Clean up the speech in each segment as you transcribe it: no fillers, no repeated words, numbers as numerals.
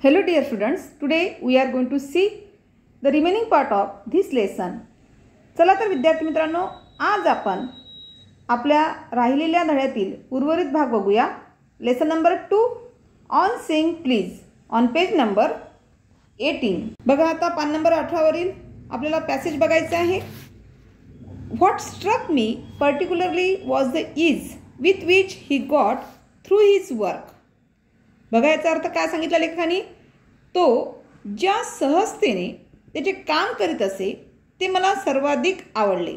Hello dear students, today we are going to see the remaining part of this lesson. चला तर विद्यार्थी मित्रांनो, आज आपण आपल्या राहिलेल्या धड्यातील उर्वरित भाग बघूया. Lesson number 2 on saying please on page number 18. बघा आता पान नंबर 18 वरील आपल्याला पॅसेज बघायचा आहे. What struck me particularly was the ease with which he got through his work. बघा याचा अर्थ काय सांगितला लेखकाने, तो ज्या सहजतेने त्याचे काम करीत असे ते मला सर्वाधिक आवडले.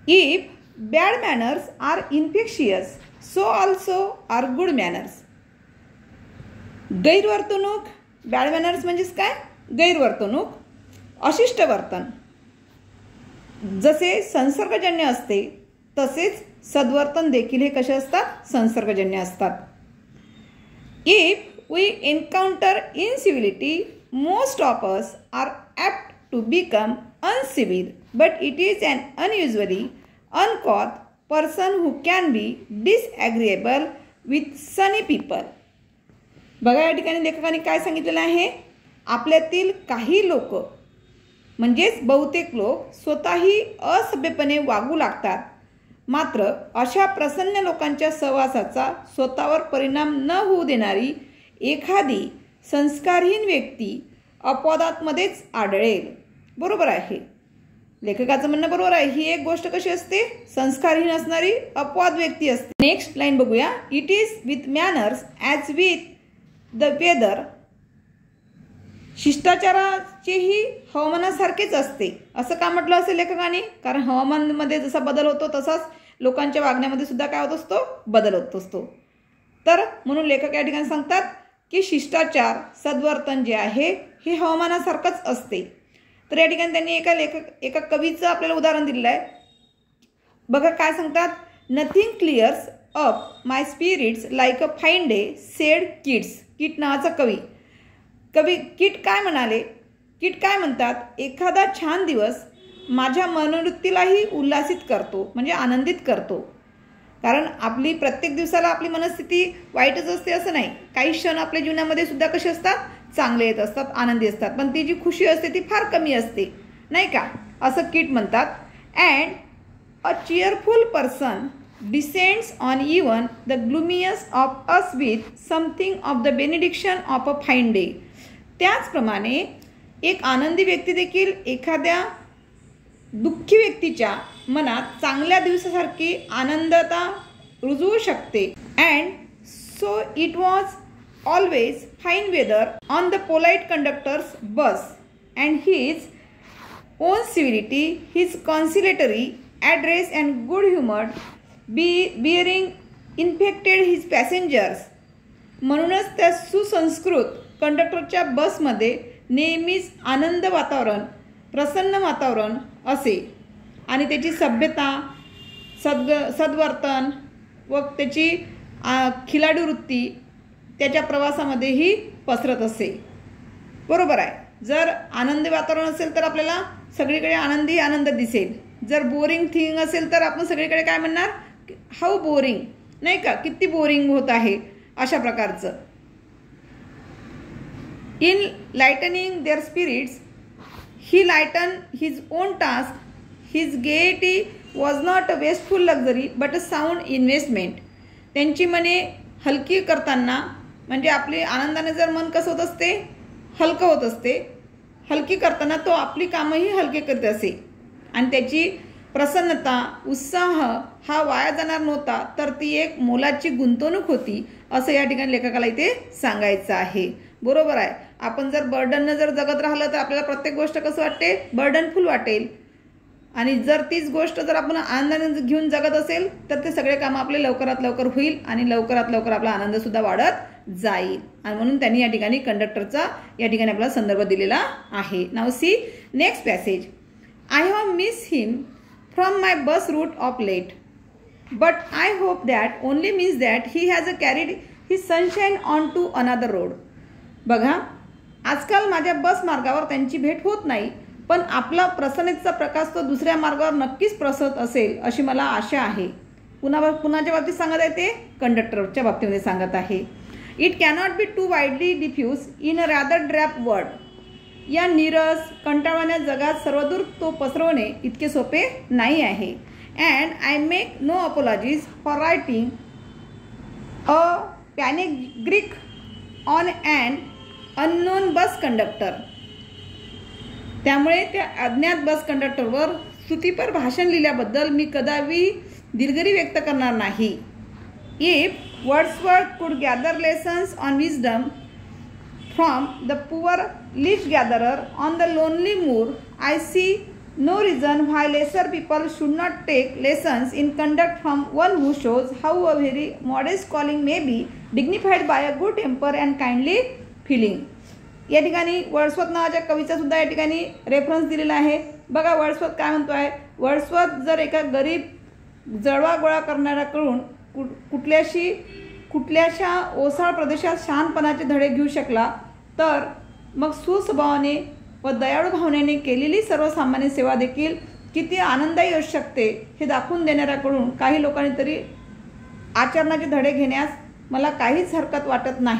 If bad manners are infectious so also are good manners. गैरवर्तणूक, बॅड मॅनर्स म्हणजेच काय, गैरवर्तणूक, अशिष्ट वर्तन जसे संसर्गजन्य असते तसेच सद्वर्तन देखील हे कसे असतात, संसर्गजन्य असतात. If we encounter incivility, most of us are apt to become uncivil, but it is an unusually uncouth person who can be disagreeable with sunny people. बघा या ठिकाणी लेखकाने काय सांगितलेलं आहे, आपल्यातील काही लोक म्हणजेच बहुतेक लोक स्वतःही असभ्यपणे वागू लागतात, मात्र अशा प्रसन्न लोकांच्या सहवासाचा स्वतःवर परिणाम न होऊ देणारी एखादी संस्कारहीन व्यक्ती अपवादांमध्येच आढळेल. बरोबर आहे, लेखकाचं म्हणणं बरोबर आहे. ही एक गोष्ट कशी असते, संस्कारहीन असणारी अपवाद व्यक्ती असते. नेक्स्ट लाईन बघूया. It is with manners as with the weather. शिष्टाचाराचेही हवामानासारखेच असते. असं का म्हटलं असेल लेखकाने, कारण हवामानामध्ये जसा बदल होतो तसाच लोकांच्या वागण्यामध्ये सुद्धा काय होत असतो, बदल होत असतो. तर म्हणून लेखक या ठिकाणी सांगतात की शिष्टाचार, सद्वर्तन जे आहे हे हवामानासारखंच असते. तर या ठिकाणी त्यांनी एका कवीचं आपल्याला उदाहरण दिलेलं आहे. बघा काय सांगतात. Nothing clears up my spirits like a fine day said Keats. Keats नावाचा कवी किट काय म्हणाले, किट काय म्हणतात, एखादा छान दिवस माझ्या मनोवृत्तीलाही उल्हासित करतो, म्हणजे आनंदित करतो. कारण आपली प्रत्येक दिवसाला आपली मनस्थिती वाईटच असते असं नाही. काही क्षण आपल्या जीवनामध्ये सुद्धा कसे असतात, चांगले येत असतात, आनंदी असतात, पण ती जी खुशी असते ती फार कमी असते, नाही का, असं किट म्हणतात. And a cheerful person descends on even the gloomiest of us with something of the benediction of a fine day. त्याचप्रमाणे एक आनंदी व्यक्ती देखील एखाद्या दुःखी व्यक्तीच्या मनात चांगल्या दिवसासारखी आनंदता रुजवू शकते. And so it was always fine weather on the polite conductors bus and his own civility, his conciliatory address and good humoured bearing infected his passengers. म्हणूनच त्या सुसंस्कृत कंडक्टरच्या बसमध्ये नेहमीच आनंद वातावरण, प्रसन्न वातावरण असे आणि त्याची सभ्यता, सद्वर्तन व त्याची खिलाडू वृत्ती त्याच्या प्रवासामध्येही पसरत असे. बरोबर आहे. जर आनंदी वातावरण असेल तर आपल्याला सगळीकडे आनंदी आनंद दिसेल. जर बोरिंग थिंग असेल तर आपण सगळीकडे काय म्हणणार, हाऊ बोरिंग, नाही का, किती बोरिंग होत आहे, अशा प्रकारचं. In lightening their spirits, he lightened his own task. His gaiety was not a wasteful luxury but a sound investment. त्यांची मने हलकी करताना, म्हणजे आपले आनंदाने जर मन कसं होत असते, हलकं होत असते, हलकी करताना तो आपली कामही हलके करत असे आणि त्याची प्रसन्नता, उत्साह हा वाया जाणार नव्हता, तर ती एक मोलाची गुंतवणूक होती, असं या ठिकाणी लेखकाला इथे सांगायचं आहे. बरोबर आहे. आपण जर बर्डननं जर जगत राहिलं तर आपल्याला प्रत्येक गोष्ट कसं वाटते, बर्डनफुल वाटेल. आणि जर तीच गोष्ट जर आपण आनंदाने घेऊन जगत असेल तर ते सगळे कामं आपले लवकरात लवकर होईल आणि लवकरात लवकर आपला आनंदसुद्धा वाढत जाईल. आणि म्हणून त्यांनी या ठिकाणी कंडक्टरचा या ठिकाणी आपल्याला संदर्भ दिलेला आहे. नाव see next passage. I have miss him from my bus route of late but I hope that only means that he has a carried his sunshine on to another road. बघा आजकाल माझ्या बस मार्गावर त्यांची भेट होत नाही, पण आपला प्रसन्नतेचा प्रकाश तो दुसऱ्या मार्गावर नक्कीच प्रसरत असेल अशी मला आशा आहे. पुन्हाच्या बाबतीत सांगत आहे, ते कंडक्टरच्या बाबतीमध्ये सांगत आहे. It cannot be too widely diffuse in a rather drab world. या नीरस कंटाळवाण्या जगात सर्वदूर तो पसरवणे इतके सोपे नाही आहे. And I make no apologies for writing a panegyric on and unknown bus conductor. त्यामुळे त्या अज्ञात बस कंडक्टरवर स्तुतीपर भाषण लिहिल्याबद्दल मी कदापि दिलगिरी व्यक्त करणार नाही. If Wordsworth could gather lessons on wisdom from the poor list gatherer on the lonely moor, I see no reason why lesser people should not take lessons in conduct from one who shows how a very modest calling may be dignified by a good temper and kindly feeling. या ठिकाणी Wordsworth नावाच्या कवीचा सुद्धा या ठिकाणी reference दिलेला आहे. बघा Wordsworth काय म्हणतो आहे. वर्ड्सवर्थ जर एका गरीब जळवा गोळा करणाऱ्याकडून कुठल्याशा ओसाळ प्रदेशात शहाणपणाचे धडे घेऊ शकला, तर मग सुस्वभावाने व दयाळू भावनेने केलेली सर्वसामान्य सेवा देखील किती आनंददायी असू शकते हे दाखवून देणाऱ्याकडून काही लोकांनी तरी आचरणाचे धडे घेण्यास मला काहीच हरकत वाटत नाही.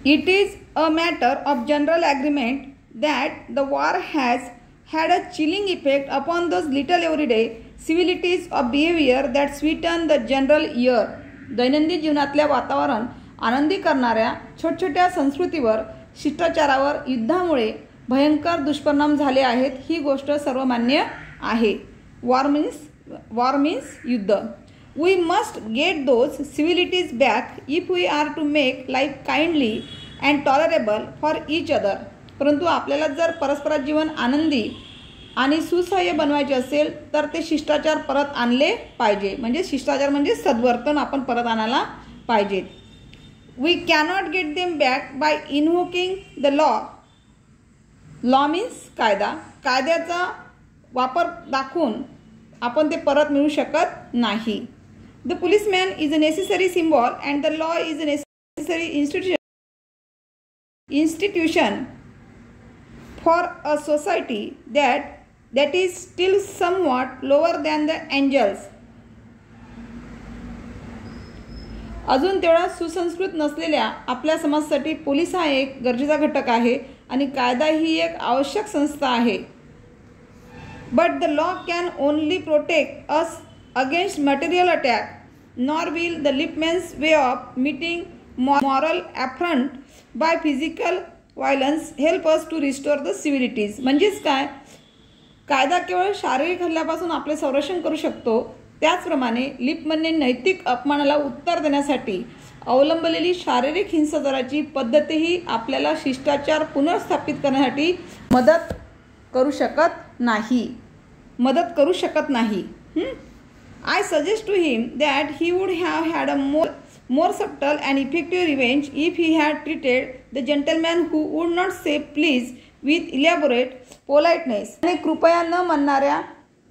It is a matter of general agreement that the war has had a chilling effect upon those little everyday civilities of behavior that sweeten the general ear. दैनंदिन जीवनातल्या वातावरण आनंदी करणाऱ्या छोट्या संस्कृतीवर, शिष्टाचारावर युद्धामुळे भयंकर दुष्परिणाम झाले आहेत ही गोष्ट सर्वमान्य आहे. वॉर मीन्स युद्ध. We must get those civilities back if we are to make life kindly and tolerable for each other. परंतु आपल्याला जर परस्पर जीवन आनंदी आणि सुसह्य बनवायचे असेल तर ते शिष्टाचार परत आणले पाहिजे. म्हणजे शिष्टाचार म्हणजे सद्वर्तन आपण परत आणायला पाहिजे. We cannot get them back by invoking the law. Law means कायदा. कायद्याचा वापर दाखवून आपण ते परत मिळू शकत नाही. The policeman is a necessary symbol and the law is a necessary institution for a society that is still somewhat lower than the angels. अजून तेवढा सुसंस्कृत नसलेल्या आपल्या समाजासाठी पोलीस हा एक गरजेचा घटक आहे आणि कायदा ही एक आवश्यक संस्था आहे. But the law can only protect us against material attack, nor will the Lippmann's way of meeting moral affront by physical violence help us to restore the civilities. म्हणजेच काय, कायदा केवळ शारीरिक हल्ल्यापासून आपले संरक्षण करू शकतो, त्याचप्रमाणे लिपमनने नैतिक अपमानाला उत्तर देण्यासाठी अवलंबलेली शारीरिक हिंसाचाराची पद्धतीही आपल्याला शिष्टाचार पुनर्स्थापित करण्यासाठी मदत करू शकत नाही. I suggest to him that he would have had a more subtle and effective revenge if he had treated the gentleman who would not say please with elaborate politeness. आणि कृपया न म्हणणाऱ्या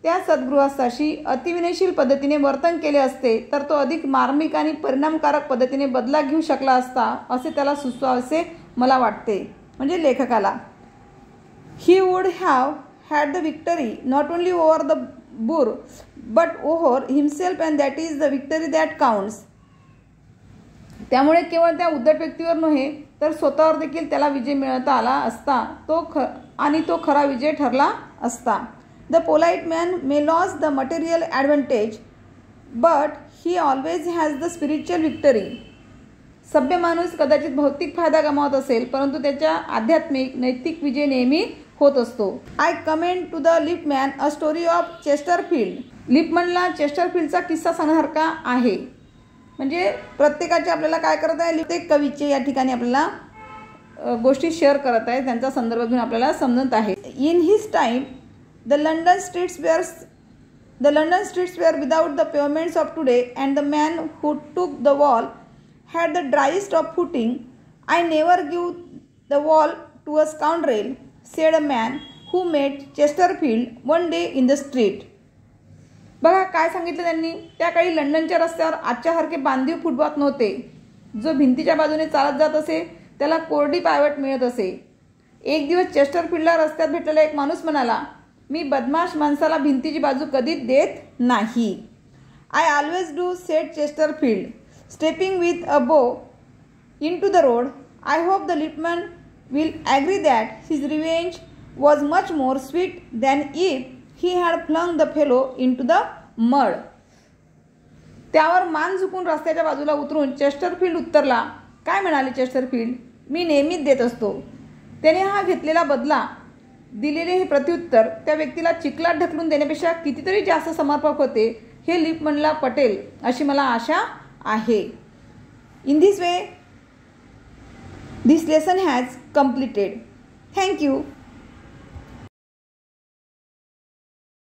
त्या सद्गृहस्थाशी अतिविनयशील पद्धतीने वर्तन केले असते तर तो अधिक मार्मिक आणि परिणामकारक पद्धतीने बदला घेऊ शकला असता असे त्याला सुचवावेसे मला वाटते. म्हणजे लेखकाला he would have had the victory not only over the boor but over himself and that is the victory that counts. त्यामुळे केवळ त्या उद्धट व्यक्तीवर नव्हे तर स्वतःवर देखील त्याला विजय मिळवता आला असता, तो खरा विजय ठरला असता. The polite man may loss the material advantage but he always has the spiritual victory. सभ्य माणूस कदाचित भौतिक फायदा गमावत असेल परंतु त्याच्या आध्यात्मिक नैतिक विजय नेहमी होत असतो. I comment to the Lippmann a story of Chesterfield. लिपमनला चेस्टरफील्डचा किस्सा सांगण्यासारखा आहे. म्हणजे प्रत्येकाचे आपल्याला काय करत आहे, प्रत्येक कवीचे या ठिकाणी आपल्याला गोष्टी शेअर करत आहे, त्यांचा संदर्भ घेऊन आपल्याला समजत आहे. In his time the London streets were without the pavements of today and the man who took the wall had the driest of footing. I never give the wall to a scoundrel said a man who met Chesterfield one day in the street. बघा काय सांगितलं त्यांनी. त्या काळी लंडनच्या रस्त्यावर आजच्यासारखे बांधीव footpath नव्हते. जो भिंतीच्या बाजूने चालत जात असे त्याला कोरडी पायवट मिळत असे. एक दिवस चेस्टरफील्डला रस्त्यात भेटलेला एक माणूस म्हणाला, मी बदमाश माणसाला भिंतीची बाजू कधीच देत नाही. I always do sed Chesterfield stepping with a बो into the road. I hope the liftman will agree that his revenge was much more sweet than if he had flung the fellow into the mud. त्यावर मान झुकून रस्त्याच्या बाजूला उतरून Chesterfield उत्तरला. काय म्हणाले Chesterfield? मी नेहमीच देत असतो. त्याने हा घेतलेला बदला दिलेले हे प्रत्युत्तर त्या व्यक्तीला चिखलात ढकलून देण्यापेक्षा कितीतरी जास्त समर्पक होते हे लिफ्टमनला पटेल अशी मला आशा आहे. In this way, this lesson has completed. Thank you.